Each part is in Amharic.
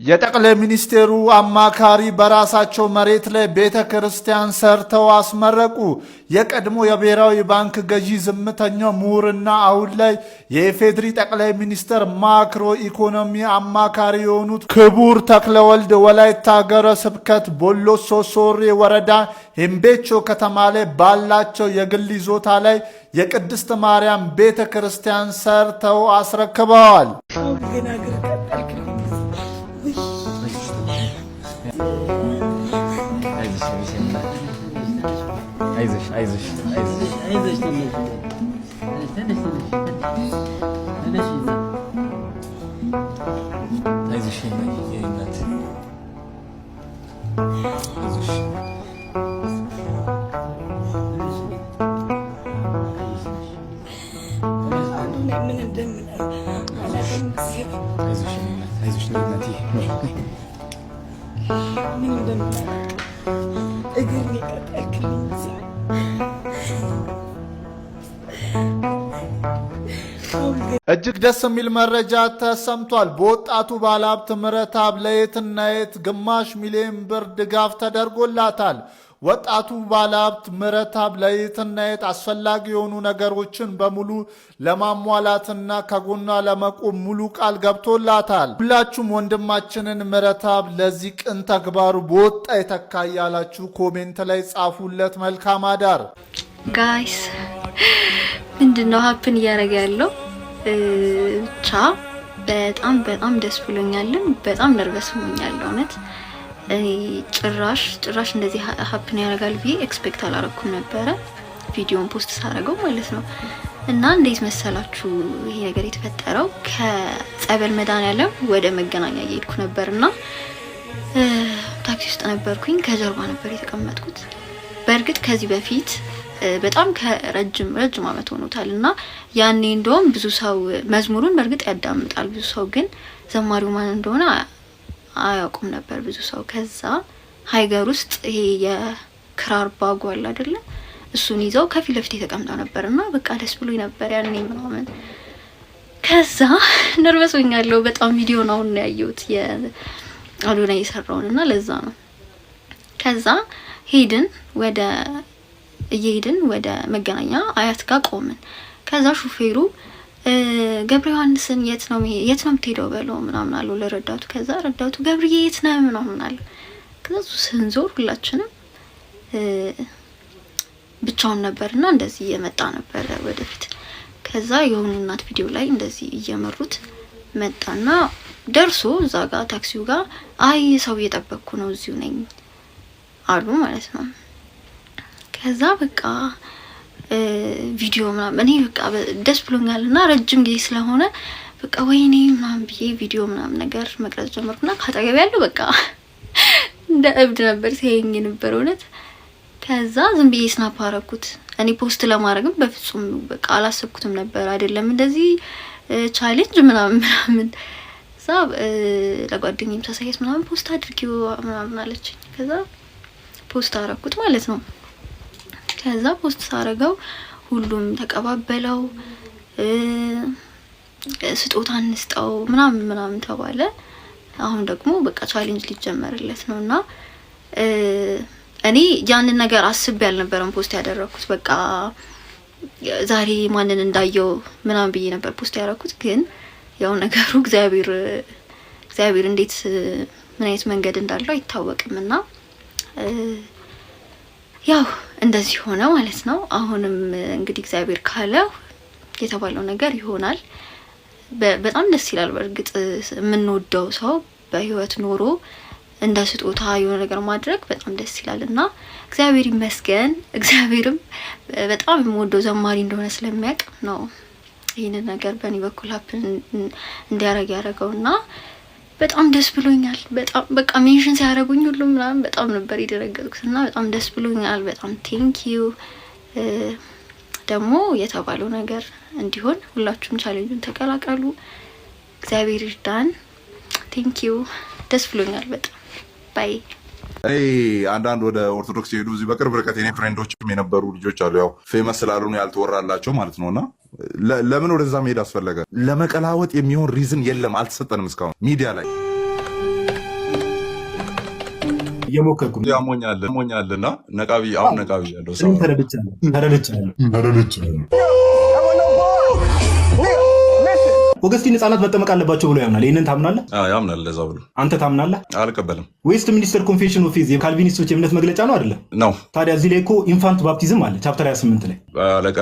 የጠቅላይ ሚኒስቴሩ አማካሪ በራሳቸው መሬት ላይ ቤተ ክርስቲያን ሰርተው አስመረቁ። የቀድሞ የብሔራዊ ባንክ ገዢ ዝምተኛው ምሁርና አሁን ላይ የኢፌድሪ ጠቅላይ ሚኒስትር ማክሮ ኢኮኖሚ አማካሪ የሆኑት ክቡር ተክለወልድ ወላይታ ሀገረ ስብከት ቦሎሶ ሶሬ ወረዳ ሄምቤቾ ከተማ ላይ ባላቸው የግል ይዞታ ላይ የቅድስት ማርያም ቤተ ክርስቲያን ሰርተው አስረክበዋል። እጅግ ደስ የሚል መረጃ ተሰምቷል። በወጣቱ ባለሀብት ምህረተአብ ለየትና የት ግማሽ ሚሊዮን ብር ድጋፍ ተደርጎላታል። ወጣቱ ባለሀብት ምህረተአብ ለየትና የት አስፈላጊ የሆኑ ነገሮችን በሙሉ ለማሟላትና ከጎኗ ለመቆም ሙሉ ቃል ገብቶላታል። ሁላችሁም ወንድማችንን ምህረተአብ ለዚህ ቅን ተግባሩ በወጣ የተካ ያላችሁ ኮሜንት ላይ ጻፉለት። መልካም አዳር ጋይስ። ምንድነው ሀፕን እያደረገ ያለው? ብቻ በጣም ደስ ብሎኛልን። በጣም ነርቨስ ሆኛለሁ እውነት። ጭራሽ እንደዚህ ሀፕን ያደርጋል ብዬ ኤክስፔክት አላረኩም ነበረ፣ ቪዲዮን ፖስት ሳደርገው ማለት ነው። እና እንዴት መሰላችሁ ይሄ ነገር የተፈጠረው? ከጸበል መድኃኔዓለም ወደ መገናኛ እየሄድኩ ነበርና ታክሲ ውስጥ ነበርኩኝ። ከጀርባ ነበር የተቀመጥኩት። በእርግጥ ከዚህ በፊት በጣም ከረጅም ዓመት ሆኖታል እና ያኔ እንደውም ብዙ ሰው መዝሙሩን በእርግጥ ያዳምጣል፣ ብዙ ሰው ግን ዘማሪው ማን እንደሆነ አያውቁም ነበር ብዙ ሰው። ከዛ ሃይገር ውስጥ ይሄ የክራር ባጉ አለ አይደለ? እሱን ይዘው ከፊት ለፊት ተቀምጠው ነበርና በቃ ደስ ብሎኝ ነበር ያኔ ምናምን። ከዛ ነርቨስ ሆኛለሁ በጣም። ቪዲዮ ነው አሁን ያየሁት የአዶናይ የሰራውንና ለዛ ነው። ከዛ እየሄድን ወደ መገናኛ አያት ጋር ቆምን። ከዛ ሹፌሩ ገብረ ዮሐንስን የት ነው የምትሄደው በለው ምናምን አለው ለረዳቱ። ከዛ ረዳቱ ገብርዬ የት ነው ምናምን አለ። ከዛ ስንዞር ሁላችንም ብቻውን ነበርና እንደዚህ እየመጣ ነበር ወደፊት። ከዛ የሆኑ እናት ቪዲዮ ላይ እንደዚህ እየመሩት መጣና ደርሶ እዛ ጋር ታክሲው ጋር አይ ሰው እየጠበቅኩ ነው እዚሁ ነኝ አሉ ማለት ነው። ከዛ በቃ ቪዲዮ ምናምን እኔ በቃ ደስ ብሎኛልና ረጅም ጊዜ ስለሆነ በቃ ወይኔ ምናምን ብዬ ቪዲዮ ምናምን ነገር መቅረጽ ጀመርኩና ካጠገብ ያለው በቃ እንደ እብድ ነበር ሲያየኝ የነበረው እውነት። ከዛ ዝም ብዬ ስናፕ አደረኩት። እኔ ፖስት ለማድረግም በፍጹም በቃ አላሰብኩትም ነበር፣ አይደለም እንደዚህ ቻሌንጅ ምናምን እዛ ለጓደኛዬም ተሳየት ምናምን ፖስት አድርጊው ምናምን አለችኝ። ከዛ ፖስት አደረኩት ማለት ነው። ከዛ ፖስት ሳረገው ሁሉም ተቀባበለው፣ ስጦታ እንስጠው ምናምን ተባለ። አሁን ደግሞ በቃ ቻሌንጅ ሊጀመርለት ነውና እኔ ያንን ነገር አስቤ ያልነበረም ፖስት ያደረኩት። በቃ ዛሬ ማንን እንዳየው ምናምን ብዬ ነበር ፖስት ያደረኩት። ግን ያው ነገሩ እግዚአብሔር እንዴት ምን አይነት መንገድ እንዳለው አይታወቅምና ያው እንደዚህ ሆነ ማለት ነው። አሁንም እንግዲህ እግዚአብሔር ካለው የተባለው ነገር ይሆናል። በጣም ደስ ይላል። በእርግጥ የምንወደው ሰው በህይወት ኖሮ እንደ ስጦታ የሆነ ነገር ማድረግ በጣም ደስ ይላልና እግዚአብሔር ይመስገን። እግዚአብሔርም በጣም የምወደው ዘማሪ እንደሆነ ስለሚያውቅ ነው ይሄንን ነገር በእኔ በኩል ሀፕን እንዲያረግ ያደረገውና በጣም ደስ ብሎኛል። በጣም በቃ ሜንሽን ሲያደርጉኝ ሁሉም ምናምን በጣም ነበር የደረገጥኩትና በጣም ደስ ብሎኛል። በጣም ቴንኪዩ። ደግሞ የተባለው ነገር እንዲሆን ሁላችሁም ቻሌንጁን ተቀላቀሉ። እግዚአብሔር ይርዳን። ቴንኪዩ። ደስ ብሎኛል በጣም ባይ። አንዳንድ ወደ ኦርቶዶክስ የሄዱ እዚህ በቅርብ ርቀት የኔ ፍሬንዶችም የነበሩ ልጆች አሉ። ያው ፌመስ ስላልሆኑ ያልተወራላቸው ማለት ነውና ለምን ወደዛ መሄድ አስፈለገ? ለመቀላወጥ የሚሆን ሪዝን የለም፣ አልተሰጠንም እስካሁን ሚዲያ ላይ እየሞከርኩ ነው። ያሞኛልና ነቃቢ አሁን ነቃቢ ያለው ሰው ተረድቻለሁ። ኦገስቲን ህጻናት መጠመቅ አለባቸው ብሎ ያምናል። ይሄንን ታምናለህ? ያምናል። ለዛ ብሎ አንተ ታምናለህ? አልቀበልም። ዌስት ሚኒስተር ኮንፌሽን ኦፍ ፌዝ የካልቪኒስቶች የእምነት መግለጫ ነው አይደለ? ነው። ታዲያ እዚህ ላይ እኮ ኢንፋንት ባፕቲዝም አለ ቻፕተር 28 ላይ።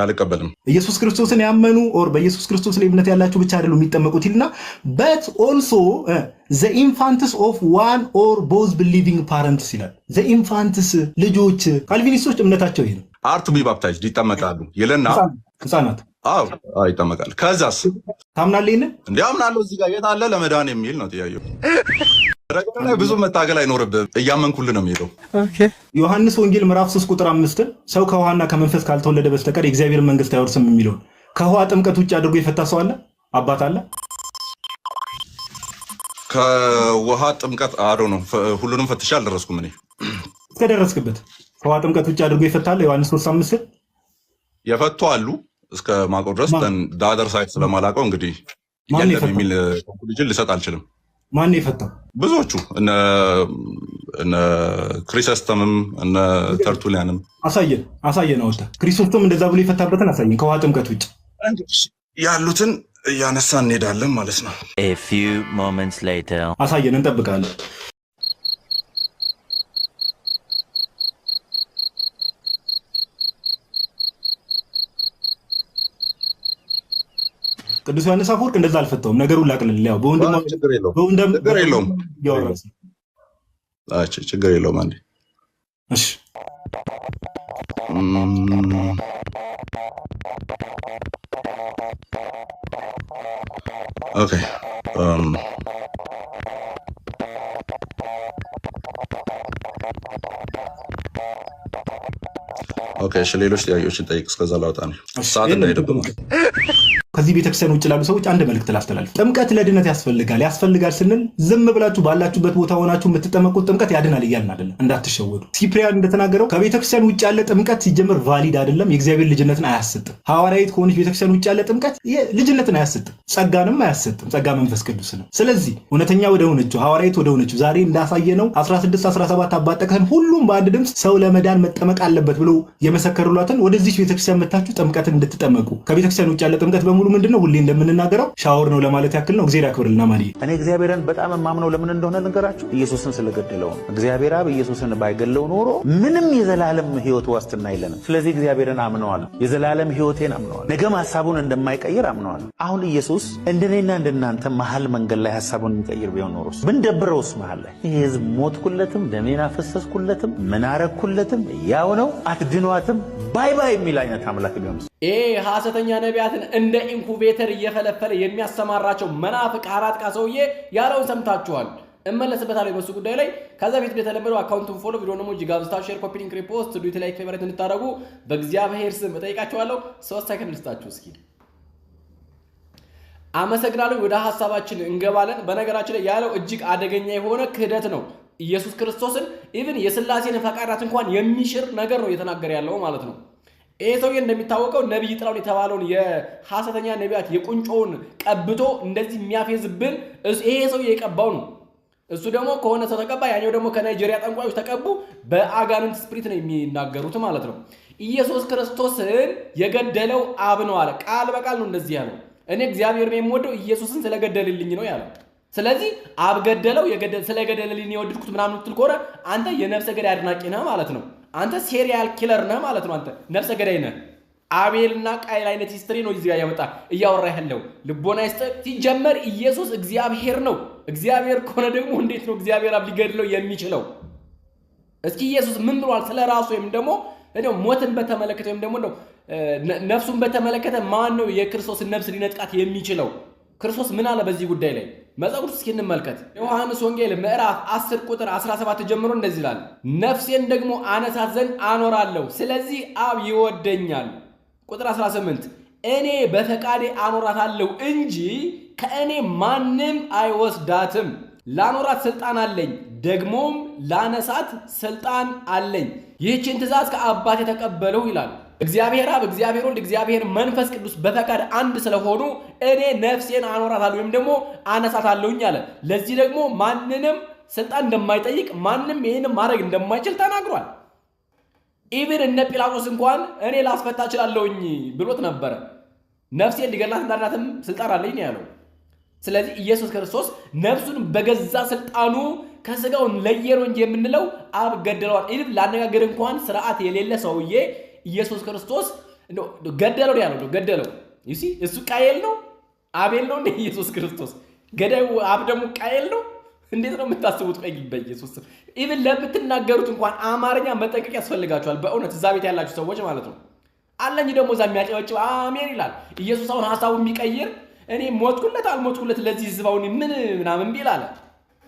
አልቀበልም። ኢየሱስ ክርስቶስን ያመኑ ኦር በኢየሱስ ክርስቶስ ላይ እምነት ያላቸው ብቻ አይደሉም የሚጠመቁት ይልና but also the infants of one or both believing parents ይላል። the infants ልጆች ካልቪኒስቶች እምነታቸው ይሄ ነው። አር ቱ ቢ ባፕታይዝድ ይጠመቃሉ ይለና ህፃናት ይጠመቃል። ከዛስ ታምናለህ? ይሄን እንዴ አምናለሁ። እዚህ ጋር የት አለ ለመዳን የሚል ነው ጥያቄው። ረጋግጠህ ብዙ መታገል አይኖርብህም። እያመንኩልህ ነው የሚሄደው። ዮሐንስ ወንጌል ምዕራፍ 3 ቁጥር 5 ሰው ከውሃና ከመንፈስ ካልተወለደ በስተቀር የእግዚአብሔር መንግስት አይወርስም የሚለው ከውሃ ጥምቀት ውጭ አድርጎ የፈታ ሰው አለ? አባት አለ? ከውሃ ጥምቀት አዶ ነው። ሁሉንም ፈትሼ አልደረስኩም። እኔ እስከደረስክበት ከውሃ ጥምቀት ውጭ አድርጎ ይፈታል? ዮሐንስ 3:5 የፈቱ አሉ እስከ ማቆ ድረስ ዳደር ሳይት ስለማላውቀው እንግዲህ የለም የሚል ኮንክሉዥን ልሰጥ አልችልም። ማን የፈታው? ብዙዎቹ እነ ክሪሶስተምም እነ ተርቱሊያንም አሳየን አውጣ። ክሪሶስተም እንደዛ ብሎ የፈታበትን አሳየን። ከውሃ ጥምቀት ውጭ ያሉትን እያነሳን እንሄዳለን ማለት ነው። A few moments later አሳየን፣ እንጠብቃለን። ቅዱስ ዮሐንስ አፈወርቅ እንደዛ አልፈታውም። ነገሩን ላቅልል። ያው ችግር የለውም። አንዴ እሺ ኦኬ እሺ ሌሎች ጥያቄዎችን ጠይቅ። እስከዛ ላውጣ ነው ሰዓት እንዳይደብም። ከዚህ ቤተክርስቲያን ውጭ ላሉ ሰዎች አንድ መልእክት ላስተላልፍ። ጥምቀት ለድነት ያስፈልጋል ስንል ዝም ብላችሁ ባላችሁበት ቦታ ሆናችሁ የምትጠመቁት ጥምቀት ያድናል እያልን አይደለም፣ እንዳትሸወዱ። ሲፕሪያን እንደተናገረው ከቤተክርስቲያን ውጭ ያለ ጥምቀት ሲጀምር ቫሊድ አይደለም፣ የእግዚአብሔር ልጅነትን አያሰጥም። ሐዋርያዊት ከሆነች ቤተክርስቲያን ውጭ ያለ ጥምቀት ልጅነትን አያሰጥም፣ ጸጋንም አያሰጥም፣ ጸጋ መንፈስ ቅዱስ ነው። ስለዚህ እውነተኛ ወደ ሆነችው ሐዋርያዊት ወደ ሆነችው ዛሬ እንዳሳየነው 16 17 አባጠቀን ሁሉም በአንድ ድምፅ ሰው ለመዳን መጠመቅ አለበት ብሎ የመሰከሩላትን ወደዚህ ቤተክርስቲያን መታችሁ ጥምቀትን እንድትጠመቁ። ከቤተክርስቲያን ውጭ ያለ ጥምቀት በሙሉ ምንድነው? ሁሌ እንደምንናገረው ሻወር ነው ለማለት ያክል ነው። እግዚአብሔር ያክብርልና ማሪ እኔ እግዚአብሔርን በጣም የማምነው ለምን እንደሆነ ልንገራችሁ። ኢየሱስን ስለገደለው ነው። እግዚአብሔር አብ ኢየሱስን ባይገለው ኖሮ ምንም የዘላለም ሕይወት ዋስትና የለንም። ስለዚህ እግዚአብሔርን አምነዋለሁ። የዘላለም ሕይወቴን አምነዋለሁ። ነገም ሐሳቡን እንደማይቀይር አምነዋለሁ። አሁን ኢየሱስ እንደኔና እንደናንተ መሃል መንገድ ላይ ሐሳቡን የሚቀይር ቢሆን ኖሮስ ምን ደብረውስ መሃል ላይ ይሄ ሕዝብ ሞትኩለትም ደሜን አፈሰስኩለትም ምን አረኩለትም ያው ነው አትድኗትም ባይ ባይ የሚል አይነት አምላክ ቢሆንስ ሐሰተኛ ነቢያትን እንደ ኢንኩቤተር እየፈለፈለ የሚያሰማራቸው መናፍቅ አራጥቃ ሰውዬ ያለውን ሰምታችኋል። እመለስበታለሁ በሱ ጉዳይ ላይ። ከዛ ቤት በተለመደው አካውንቱን ፎሎ፣ ቪዲዮ ደግሞ ጂጋብስታ ሼር፣ ኮፒ ሊንክ፣ ሪፖስት፣ ዱት ላይክ፣ ፌቨራይት እንድታደርጉ በእግዚአብሔር ስም እጠይቃችኋለሁ። 3 ሰከንድ ልስጣችሁ እስኪ። አመሰግናለሁ። ወደ ሐሳባችን እንገባለን። በነገራችን ላይ ያለው እጅግ አደገኛ የሆነ ክህደት ነው። ኢየሱስ ክርስቶስን ኢቭን የሥላሴን ፈቃዳት እንኳን የሚሽር ነገር ነው እየተናገረ ያለው ማለት ነው። ይሄ ሰውዬ እንደሚታወቀው ነብይ ጥላውን የተባለውን የሐሰተኛ ነቢያት የቁንጮውን ቀብቶ እንደዚህ የሚያፌዝብን ይሄ ሰውዬ የቀባው ነው። እሱ ደግሞ ከሆነ ሰው ተቀባ፣ ያኛው ደግሞ ከናይጄሪያ ጠንቋዮች ተቀቡ። በአጋንንት ስፕሪት ነው የሚናገሩት ማለት ነው። ኢየሱስ ክርስቶስን የገደለው አብ ነው አለ። ቃል በቃል ነው እንደዚህ ያለው። እኔ እግዚአብሔርን የምወደው ኢየሱስን ስለገደልልኝ ነው ያለው። ስለዚህ አብ ገደለው ስለገደልልኝ የወደድኩት ምናምን ትል ከሆነ አንተ የነፍሰ ገዳይ አድናቂ ነህ ማለት ነው። አንተ ሴሪያል ኪለር ነህ ማለት ነው። አንተ ነፍሰ ገዳይ ነህ። አቤልና ቃይል አይነት ሂስትሪ ነው እዚህ ጋር ያመጣ እያወራ ያለው። ልቦና ይስጥ። ሲጀመር ኢየሱስ እግዚአብሔር ነው። እግዚአብሔር ከሆነ ደግሞ እንዴት ነው እግዚአብሔር አብ ሊገድለው የሚችለው? እስኪ ኢየሱስ ምን ብሏል ስለ ራሱ? ወይም ደግሞ ሞትን በተመለከተ ወይም ደግሞ ነፍሱን በተመለከተ ማን ነው የክርስቶስን ነፍስ ሊነጥቃት የሚችለው? ክርስቶስ ምን አለ በዚህ ጉዳይ ላይ? መጽሐፍ ቅዱስ እስኪ እንመልከት። ዮሐንስ ወንጌል ምዕራፍ 10 ቁጥር 17 ጀምሮ እንደዚህ ይላል፣ ነፍሴን ደግሞ አነሳት ዘንድ አኖራለሁ፣ ስለዚህ አብ ይወደኛል። ቁጥር 18 እኔ በፈቃዴ አኖራታለሁ እንጂ ከእኔ ማንም አይወስዳትም። ላኖራት ስልጣን አለኝ፣ ደግሞም ላነሳት ስልጣን አለኝ። ይህችን ትእዛዝ ከአባቴ ተቀበልሁ ይላል። እግዚአብሔር አብ፣ እግዚአብሔር ወልድ፣ እግዚአብሔር መንፈስ ቅዱስ በፈቃድ አንድ ስለሆኑ እኔ ነፍሴን አኖራታለሁ ወይም ደግሞ አነሳታለሁኝ አለ። ለዚህ ደግሞ ማንንም ስልጣን እንደማይጠይቅ ማንም ይህንን ማድረግ እንደማይችል ተናግሯል። ኢቭን እነ ጲላጦስ እንኳን እኔ ላስፈታ እችላለሁኝ ብሎት ነበረ። ነፍሴን ሊገላት እንዳዳትም ስልጣን አለኝ ነው ያለው። ስለዚህ ኢየሱስ ክርስቶስ ነፍሱን በገዛ ስልጣኑ ከስጋው ለየሮ እንጂ የምንለው አብ ገደለዋል። ኢቭን ላነጋገር እንኳን ስርዓት የሌለ ሰውዬ ኢየሱስ ክርስቶስ ገደለው ያለው ገደለው። ይሲ እሱ ቃየል ነው አቤል ነው እንደ ኢየሱስ ክርስቶስ ገዳዩ አብ ደግሞ ቃየል ነው። እንዴት ነው የምታስቡት? ቆይ በኢየሱስ ኢቭን ለምትናገሩት እንኳን አማርኛ መጠንቀቅ ያስፈልጋችኋል። በእውነት እዛ ቤት ያላችሁ ሰዎች ማለት ነው። አለኝ ደግሞ እዛ የሚያጨበጭብ አሜን ይላል። ኢየሱስ አሁን ሐሳቡ የሚቀይር እኔ ሞትኩለት አልሞትኩለት ለዚህ ህዝባውን ምን ምናምን ቢል አለ።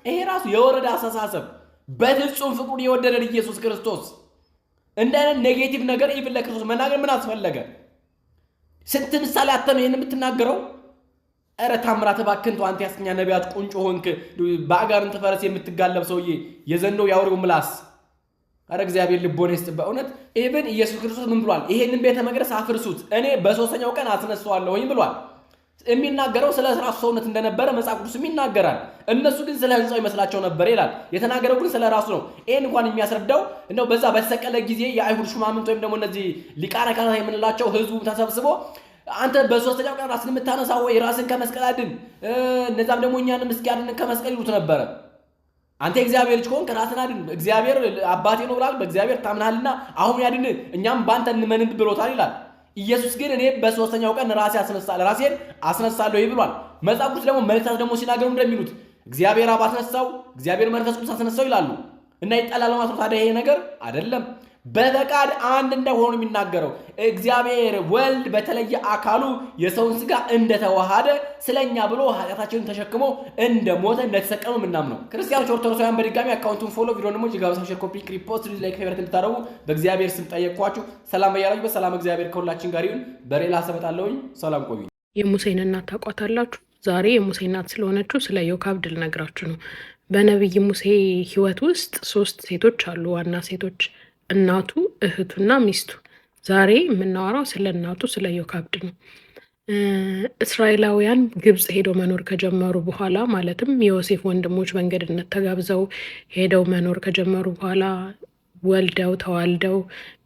ይሄ ራሱ የወረደ አስተሳሰብ። በፍጹም ፍቅሩን የወደደን ኢየሱስ ክርስቶስ እንደ አይነት ኔጌቲቭ ነገር ኢቭን ለክርስቶስ መናገር ምን አስፈለገ? ስንት ምሳሌ አተነው ይሄን የምትናገረው? ኧረ ታምራት እባክህን ተው አንተ ያስኛ ነቢያት ቁንጮ ሆንክ። በአጋንንት ፈረስ የምትጋለብ ሰውዬ የዘንዶው ያውሬው ምላስ። ኧረ እግዚአብሔር ልቦና ይስጥ በእውነት። ኢቭን ኢየሱስ ክርስቶስ ምን ብሏል? ይሄንን ቤተ መቅደስ አፍርሱት እኔ በሶስተኛው ቀን አስነሳዋለሁኝ ብሏል። የሚናገረው ስለ ራሱ ሰውነት እንደነበረ መጽሐፍ ቅዱስም ይናገራል። እነሱ ግን ስለ ህንፃው ይመስላቸው ነበር ይላል። የተናገረው ግን ስለ ራሱ ነው። ይሄን እንኳን የሚያስረዳው እንደው በዛ በተሰቀለ ጊዜ የአይሁድ ሹማምንት ወይም ደግሞ እነዚህ ሊቃነ ካህናት የምንላቸው ህዝቡ ተሰብስቦ አንተ በሶስተኛው ቀን ራስን የምታነሳው ወይ ራስን ከመስቀል አድን፣ እነዛም ደግሞ እኛንም እስኪ አድነን ከመስቀል ይሉት ነበረ። አንተ እግዚአብሔር ልጅ ከሆንክ ራስን አድን፣ እግዚአብሔር አባቴ ነው ብሏል፣ በእግዚአብሔር ታምናልና አሁን ያድን፣ እኛም ባንተ እንመን ብሎታል ይላል። ኢየሱስ ግን እኔ በሶስተኛው ቀን ራሴን አስነሳለሁ ብሏል። መጽሐፍ ቅዱስ ደግሞ መልእክታት ደግሞ ሲናገሩ እንደሚሉት እግዚአብሔር አብ አስነሳው፣ እግዚአብሔር መንፈስ ቅዱስ አስነሳው ይላሉ። እና ይጣላል ማለት ነው። ታዲያ ይሄ ነገር አይደለም። በፈቃድ አንድ እንደሆኑ የሚናገረው እግዚአብሔር ወልድ በተለየ አካሉ የሰውን ስጋ እንደተዋሃደ ስለኛ ብሎ ኃጢአታችንን ተሸክሞ እንደሞተ እንደተሰቀሉ ምናምነው ክርስቲያኖች ኦርቶዶክሳውያን በድጋሚ አካውንቱን ፎሎ ቪዲዮ ደግሞ ጂጋባሳ ሼር ኮፒ ሪፖስት ላይክ ፌቨሪት እንድታደርጉ በእግዚአብሔር ስም ጠየቅኳችሁ። ሰላም በያላችሁ በሰላም እግዚአብሔር ከሁላችን ጋር ይሁን። በሌላ ሰመጣለሁኝ። ሰላም ቆዩ። የሙሴን እናት ታውቋታላችሁ? ዛሬ የሙሴ እናት ስለሆነችው ስለ ዮካብድ ልነግራችሁ ነው። በነቢይ ሙሴ ህይወት ውስጥ 3 ሴቶች አሉ፣ ዋና ሴቶች፣ እናቱ፣ እህቱና ሚስቱ። ዛሬ የምናወራው ስለ እናቱ ስለ ዮካብድ ነው። እስራኤላውያን ግብፅ ሄደው መኖር ከጀመሩ በኋላ ማለትም የዮሴፍ ወንድሞች በእንግድነት ተጋብዘው ሄደው መኖር ከጀመሩ በኋላ ወልደው ተዋልደው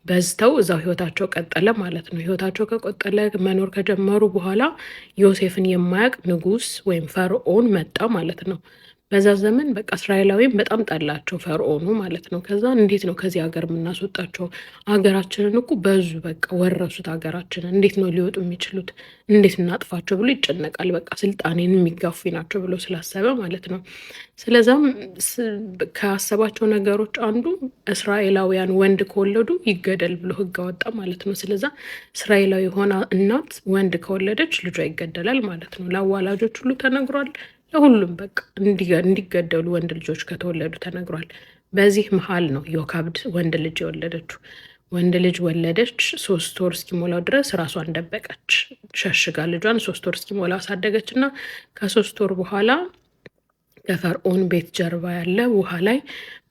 በዝተው እዛው ህይወታቸው ቀጠለ ማለት ነው። ህይወታቸው ከቀጠለ መኖር ከጀመሩ በኋላ ዮሴፍን የማያውቅ ንጉስ ወይም ፈርዖን መጣ ማለት ነው። በዛ ዘመን በቃ እስራኤላዊም በጣም ጠላቸው ፈርዖኑ ማለት ነው። ከዛ እንዴት ነው ከዚህ ሀገር የምናስወጣቸው? ሀገራችንን እኮ በዙ፣ በቃ ወረሱት ሀገራችንን፣ እንዴት ነው ሊወጡ የሚችሉት? እንዴት እናጥፋቸው ብሎ ይጨነቃል። በቃ ስልጣኔን የሚጋፉ ናቸው ብሎ ስላሰበ ማለት ነው። ስለዛም ካሰባቸው ነገሮች አንዱ እስራኤላውያን ወንድ ከወለዱ ይገደል ብሎ ህግ አወጣ ማለት ነው። ስለዛ እስራኤላዊ ሆና እናት ወንድ ከወለደች ልጇ ይገደላል ማለት ነው። ለአዋላጆች ሁሉ ተነግሯል። ለሁሉም በቃ እንዲገደሉ ወንድ ልጆች ከተወለዱ ተነግሯል። በዚህ መሀል ነው ዮካብድ ወንድ ልጅ የወለደችው። ወንድ ልጅ ወለደች። 3 ወር እስኪሞላው ድረስ ራሷን ደበቀች፣ ሸሽጋ ልጇን 3 ወር እስኪሞላው አሳደገች እና ከ3 ወር በኋላ ከፈርዖን ቤት ጀርባ ያለ ውሃ ላይ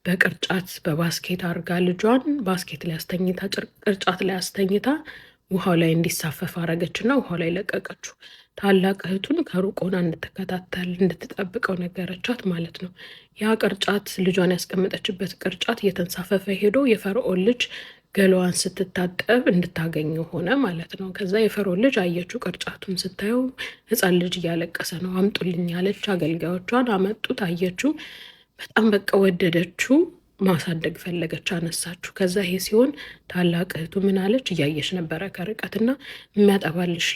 በቅርጫት በባስኬት አርጋ ልጇን ባስኬት ላይ አስተኝታ ቅርጫት ላይ አስተኝታ ውሃው ላይ እንዲሳፈፍ አረገችና ውሃው ላይ ለቀቀችው። ታላቅ እህቱን ከሩቅ ሆና እንድትከታተል እንድትጠብቀው ነገረቻት ማለት ነው። ያ ቅርጫት ልጇን ያስቀመጠችበት ቅርጫት እየተንሳፈፈ ሄዶ የፈርዖን ልጅ ገላዋን ስትታጠብ እንድታገኘው ሆነ ማለት ነው። ከዛ የፈርዖን ልጅ አየችው። ቅርጫቱን ስታየው ሕፃን ልጅ እያለቀሰ ነው። አምጡልኝ ያለች አገልጋዮቿን አመጡት። አየችው። በጣም በቃ ወደደችው። ማሳደግ ፈለገች፣ አነሳችሁ። ከዛ ይሄ ሲሆን ታላቅ እህቱ ምን አለች? እያየች ነበረ ከርቀትና የሚያጠባልሽ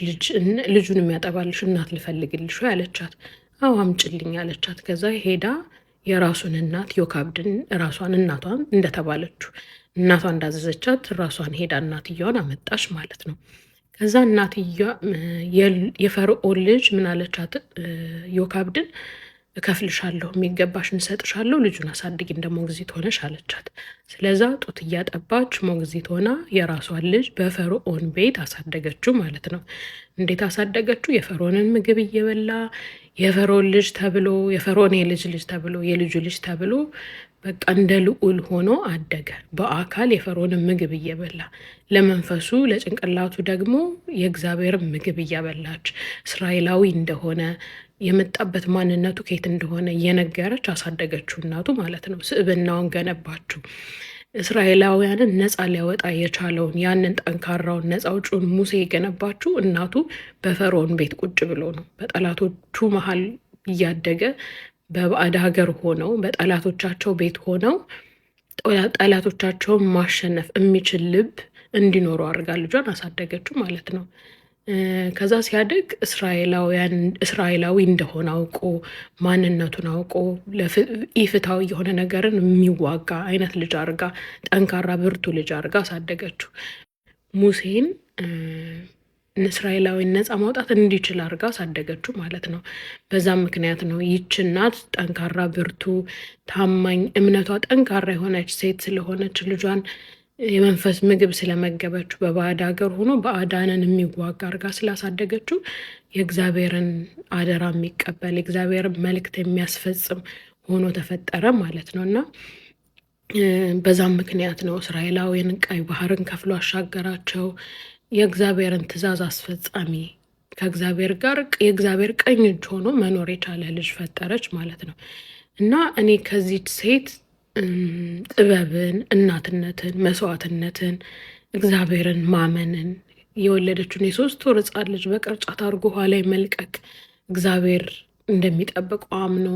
ልጁን የሚያጠባልሽ እናት ልፈልግልሽ ያለቻት። አዎ አምጭልኝ ያለቻት። ከዛ ሄዳ የራሱን እናት ዮካብድን ራሷን እናቷን እንደተባለችው እናቷ እንዳዘዘቻት ራሷን ሄዳ እናትየዋን አመጣች ማለት ነው። ከዛ እናትየዋ የፈርዖን ልጅ ምን አለቻት? ዮካብድን እከፍልሻለሁ፣ የሚገባሽን እሰጥሻለሁ፣ ልጁን አሳድጊ እንደ ሞግዚት ሆነሽ አለቻት። ስለዛ ጡት እያጠባች ሞግዚት ሆና የራሷን ልጅ በፈርዖን ቤት አሳደገችው ማለት ነው። እንዴት አሳደገችው? የፈርዖንን ምግብ እየበላ የፈርዖን ልጅ ተብሎ የፈርዖን የልጅ ልጅ ተብሎ የልጁ ልጅ ተብሎ በቃ እንደ ልዑል ሆኖ አደገ። በአካል የፈርዖንን ምግብ እየበላ ለመንፈሱ ለጭንቅላቱ ደግሞ የእግዚአብሔር ምግብ እያበላች እስራኤላዊ እንደሆነ የመጣበት ማንነቱ ከየት እንደሆነ እየነገረች አሳደገችው እናቱ ማለት ነው። ስዕብናውን ገነባችው። እስራኤላውያንን ነፃ ሊያወጣ የቻለውን ያንን ጠንካራውን ነፃ አውጪውን ሙሴ የገነባችው እናቱ በፈርዖን ቤት ቁጭ ብሎ ነው። በጠላቶቹ መሀል እያደገ በባዕድ ሀገር ሆነው በጠላቶቻቸው ቤት ሆነው ጠላቶቻቸውን ማሸነፍ የሚችል ልብ እንዲኖረው አድርጋ ልጇን አሳደገችው ማለት ነው። ከዛ ሲያድግ እስራኤላዊ እንደሆነ አውቆ ማንነቱን አውቆ ኢፍትሐዊ የሆነ ነገርን የሚዋጋ አይነት ልጅ አድርጋ ጠንካራ ብርቱ ልጅ አድርጋ አሳደገችው። ሙሴን እስራኤላዊን ነፃ ማውጣት እንዲችል አድርጋ አሳደገችው ማለት ነው። በዛም ምክንያት ነው ይህች እናት ጠንካራ ብርቱ ታማኝ እምነቷ ጠንካራ የሆነች ሴት ስለሆነች ልጇን የመንፈስ ምግብ ስለመገበችው በባዕድ ሀገር ሆኖ ባዕዳንን የሚዋጋ አድርጋ ስላሳደገችው የእግዚአብሔርን አደራ የሚቀበል የእግዚአብሔርን መልእክት የሚያስፈጽም ሆኖ ተፈጠረ ማለት ነው። እና በዛም ምክንያት ነው እስራኤላውያን ቀይ ባህርን ከፍሎ አሻገራቸው። የእግዚአብሔርን ትእዛዝ አስፈጻሚ ከእግዚአብሔር ጋር የእግዚአብሔር ቀኝ እጅ ሆኖ መኖር የቻለ ልጅ ፈጠረች ማለት ነው። እና እኔ ከዚች ሴት ጥበብን፣ እናትነትን፣ መስዋዕትነትን፣ እግዚአብሔርን ማመንን የወለደችውን የ3 ወር ሕፃን ልጅ በቅርጫት አድርጎ ውሃ ላይ መልቀቅ እግዚአብሔር እንደሚጠብቀው አምኖ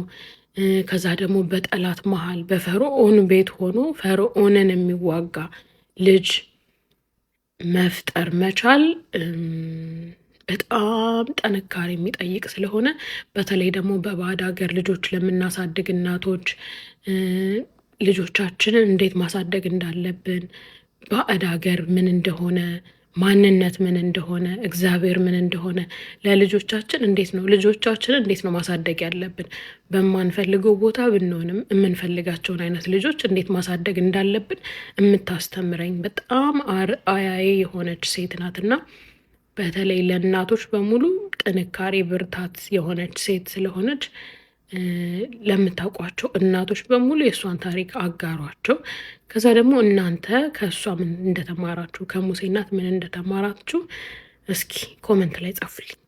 ከዛ ደግሞ በጠላት መሀል በፈርዖን ቤት ሆኖ ፈርዖንን የሚዋጋ ልጅ መፍጠር መቻል በጣም ጥንካሬ የሚጠይቅ ስለሆነ በተለይ ደግሞ በባዕድ ሀገር ልጆች ለምናሳድግ እናቶች ልጆቻችንን እንዴት ማሳደግ እንዳለብን ባዕድ ሀገር ምን እንደሆነ ማንነት ምን እንደሆነ እግዚአብሔር ምን እንደሆነ ለልጆቻችን ልጆቻችንን እንዴት ነው ማሳደግ ያለብን በማንፈልገው ቦታ ብንሆንም የምንፈልጋቸውን አይነት ልጆች እንዴት ማሳደግ እንዳለብን የምታስተምረኝ በጣም አርአያዬ የሆነች ሴት ናትና በተለይ ለእናቶች በሙሉ ጥንካሬ ብርታት የሆነች ሴት ስለሆነች ለምታውቋቸው እናቶች በሙሉ የእሷን ታሪክ አጋሯቸው። ከዛ ደግሞ እናንተ ከእሷ ምን እንደተማራችሁ ከሙሴ እናት ምን እንደተማራችሁ እስኪ ኮመንት ላይ ጻፉልኝ።